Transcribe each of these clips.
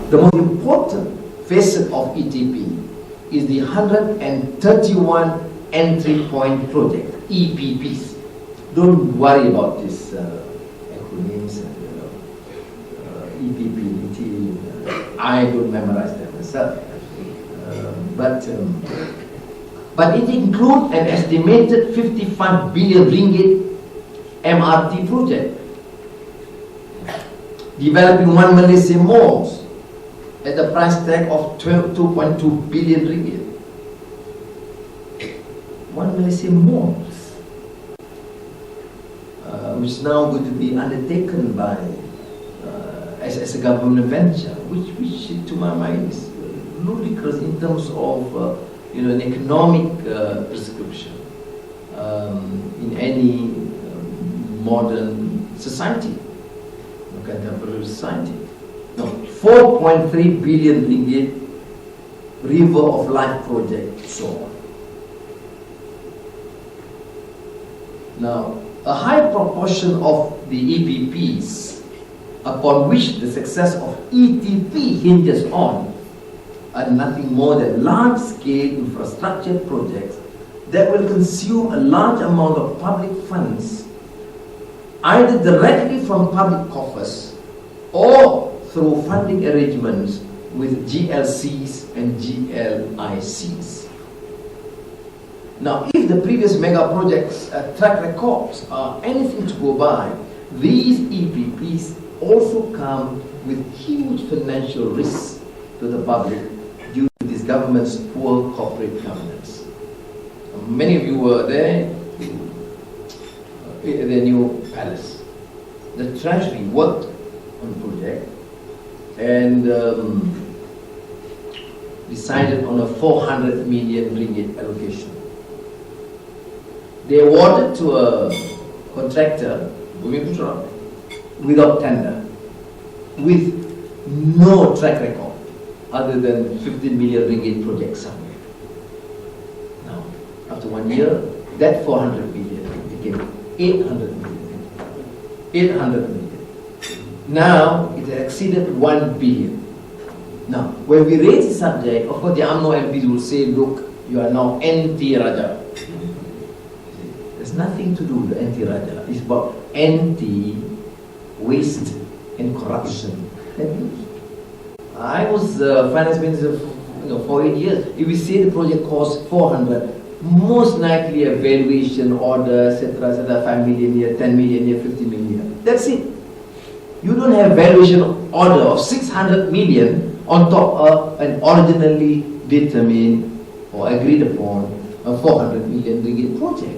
The most important facet of ETP is the 131 entry point project, EPPs. Don't worry about these acronyms, EPP, ET. I don't memorize them myself. But it includes an estimated 55 billion ringgit MRT project, developing one Malaysia malls at a price tag of 2.2 billion ringgit. One Malaysia malls, which is now going to be undertaken by as a government venture, which to my mind is ludicrous in terms of an economic prescription in any modern society, contemporary society. No, 4.3 billion ringgit River of Life project, so on. Now, a high proportion of the EPPs upon which the success of ETP hinges on are nothing more than large-scale infrastructure projects that will consume a large amount of public funds, either directly from public coffers or through funding arrangements with GLCs and GLICs. Now, if the previous mega projects track records are anything to go by, these EPPs also come with huge financial risks to the public due to this government's poor corporate governance. Many of you were there in the new palace. The Treasury worked on the project and decided on a 400 million ringgit allocation. They awarded to a contractor, Bumi without tender, with no track record other than 15 million ringgit project somewhere. Now, after 1 year, that 400 million became 800 million. 800 million. Now, it has exceeded 1 billion. Now, when we raise the subject, of course the UMNO MPs will say, look, you are now anti-Raja. There's nothing to do with anti-Raja. It's about anti-waste and corruption. I was finance minister for 8 years. If we say the project costs 400, most likely a valuation order, etc., 5 million here, 10 million here, 50 million. That's it. You don't have valuation order of 600 million on top of an originally determined or agreed upon a 400 million ringgit project.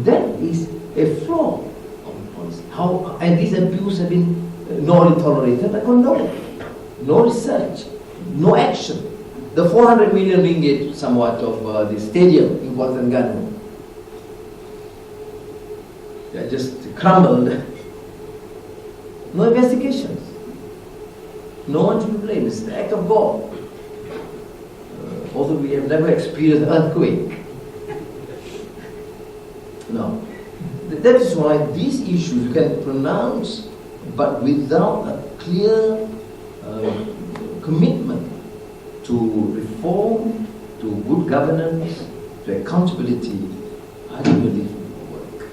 That is a flaw of policy. How, and these abuses have been not only tolerated but condoned. No research, no action. The 400 million ringgit somewhat of the stadium in Kuala Terengganu, they just crumbled. No investigations. No one to be blamed. It's the act of God. Although we have never experienced an earthquake. No. That is why these issues you can pronounce, but without a clear commitment to reform, to good governance, to accountability, I don't believe it will work.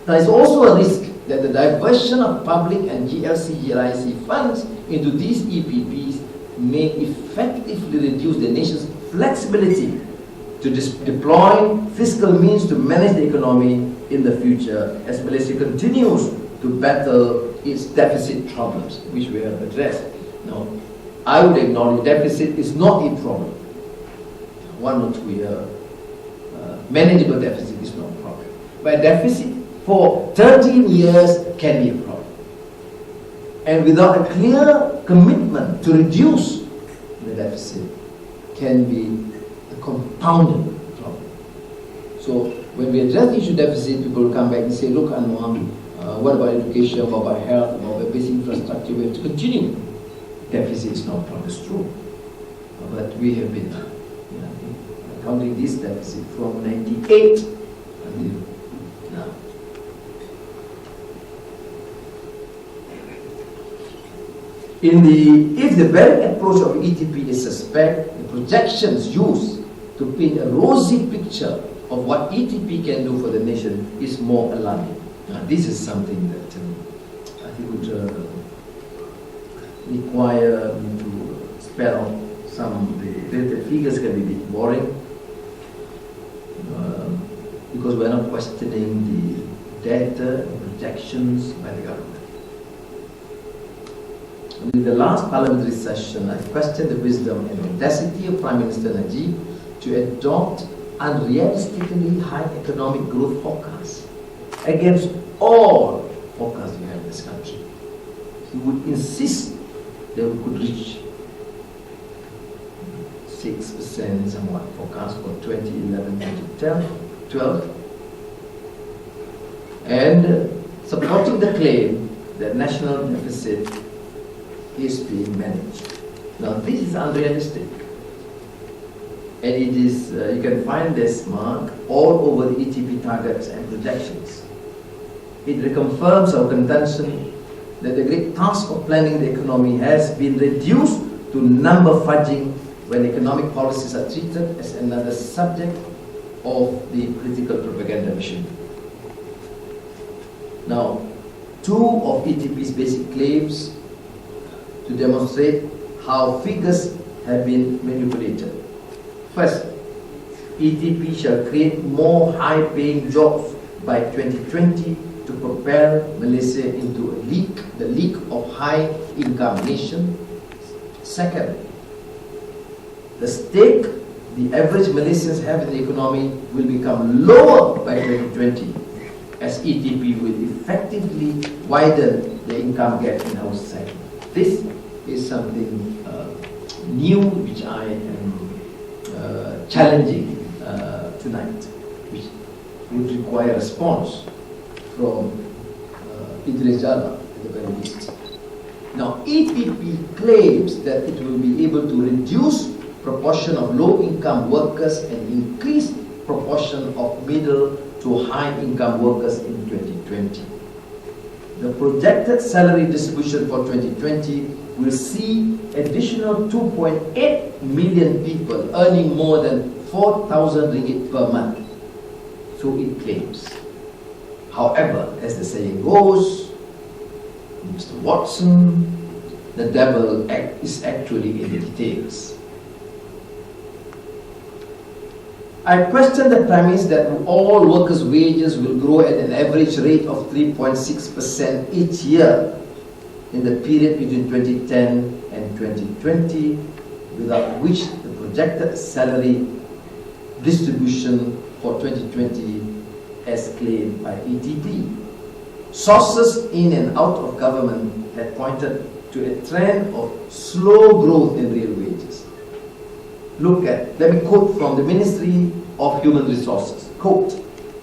There is also a risk that the diversion of public and GLC, GLIC funds into these EPPs may effectively reduce the nation's flexibility to deploy fiscal means to manage the economy in the future as Malaysia continues to battle its deficit problems, which we have addressed. Now, I would acknowledge deficit is not a problem. 1 or 2 year manageable deficit is not a problem. But a deficit for 13 years can be a problem. And without a clear commitment to reduce the deficit can be a compounded problem. So when we address the issue of deficit, people will come back and say, look, Anwar, what about education, what about health, what about basic infrastructure? We have to continue. Deficit is not a problem, it's true. But we have been counting this deficit from 98 until now. If the very approach of ETP is suspect, the projections used to paint a rosy picture of what ETP can do for the nation is more alarming. Now, this is something that I think would require me to spell out some of the figures can be a bit boring, because we're not questioning the data and projections by the government. In the last parliamentary session, I questioned the wisdom and audacity of Prime Minister Najib to adopt unrealistically high economic growth forecasts against all forecasts we have in this country. He would insist that we could reach 6% somewhat forecast for 2011-2012, and supporting the claim that national deficit is being managed. Now, this is unrealistic, and it is you can find this mark all over the ETP targets and projections. It reconfirms our contention that the great task of planning the economy has been reduced to number fudging when economic policies are treated as another subject of the political propaganda mission. Now, two of ETP's basic claims to demonstrate how figures have been manipulated. First, ETP shall create more high-paying jobs by 2020 to propel Malaysia into the league of high-income nation. Second, the stake the average Malaysians have in the economy will become lower by 2020, as ETP will effectively widen the income gap in our society. This is something new which I am challenging tonight, which would require a response from Idris Jala at the very least. Now, ETP claims that it will be able to reduce proportion of low-income workers and increase proportion of middle to high-income workers in 2020. The projected salary distribution for 2020 will see additional 2.8 million people earning more than 4,000 ringgit per month. So it claims. However, as the saying goes, Mr. Watson, the devil is actually in the details. I question the premise that all workers' wages will grow at an average rate of 3.6% each year in the period between 2010 and 2020, without which the projected salary distribution for 2020 as claimed by ETP. Sources in and out of government had pointed to a trend of slow growth in real wages. Let me quote from the Ministry of Human Resources. Quote,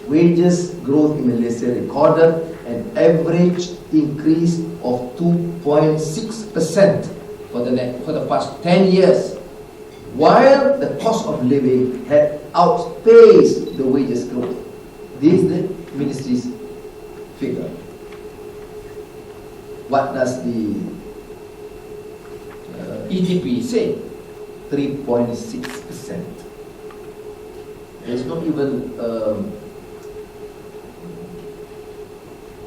wages growth in Malaysia recorded an average increase of 2.6% for the past 10 years, while the cost of living had outpaced the wages growth. This is the Ministry's figure. What does the ETP say? 3.6%. There's not even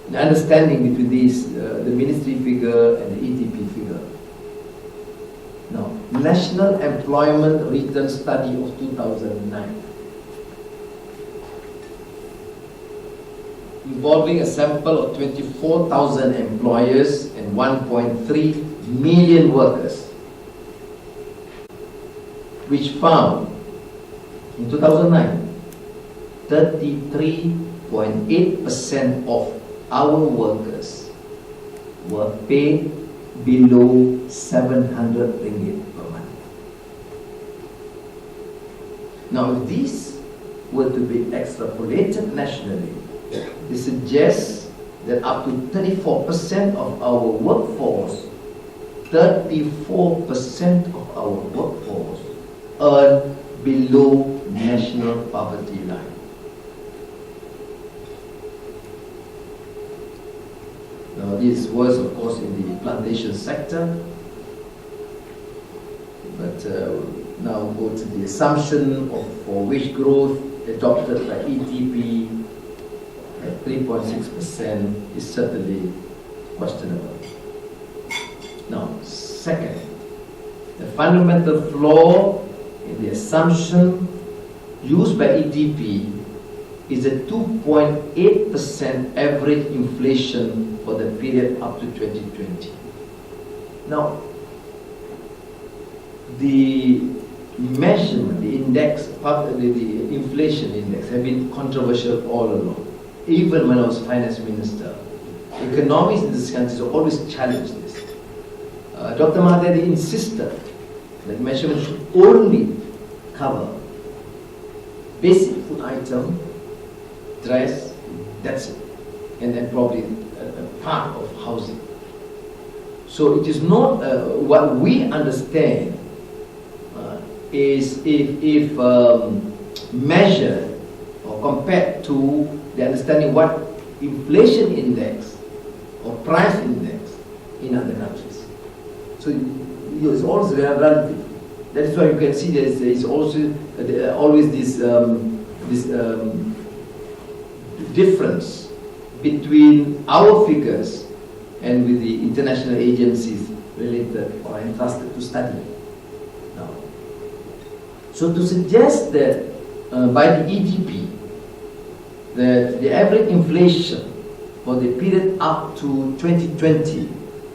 an understanding between these, the ministry figure and the ETP figure. Now, National Employment Return Study of 2009, involving a sample of 24,000 employers and 1.3 million workers, which found in 2009 33.8% of our workers were paid below 700 ringgit per month. Now, if these were to be extrapolated nationally, it suggests that up to 34% of our workforce, 34% of our workforce earn below national poverty line. Now, this was, of course, in the plantation sector, but now go to the assumption for wage growth adopted by ETP at 3.6% is certainly questionable. Now, second, the fundamental flaw in the assumption used by ETP is a 2.8% average inflation for the period up to 2020. Now, the measurement, the index, the inflation index have been controversial all along. Even when I was finance minister, economists in this country have always challenged this. Dr. Mahathir insisted that measurement should only cover basic food item, dress, that's it, and then probably a part of housing. So it is not what we understand is if measured or compared to the understanding what inflation index or price index in other countries. So it's always relative. That is why you can see there is also always this difference between our figures and with the international agencies related or entrusted to study. Now, so to suggest that by the EDP that the average inflation for the period up to 2020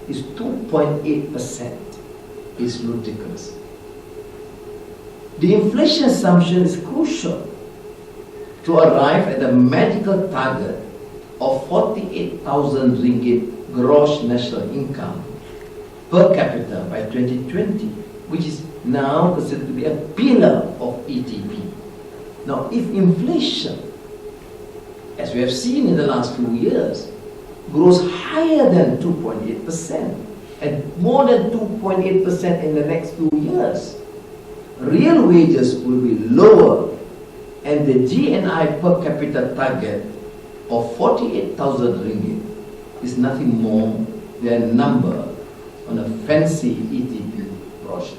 is 2.8% is ludicrous. The inflation assumption is crucial to arrive at the magical target of 48,000 ringgit gross national income per capita by 2020, which is now considered to be a pillar of ETP. Now, if inflation, as we have seen in the last few years, grows higher than 2.8% and more than 2.8% in the next few years, real wages will be lower and the GNI per capita target of 48,000 ringgit is nothing more than a number on a fancy ETP brochure.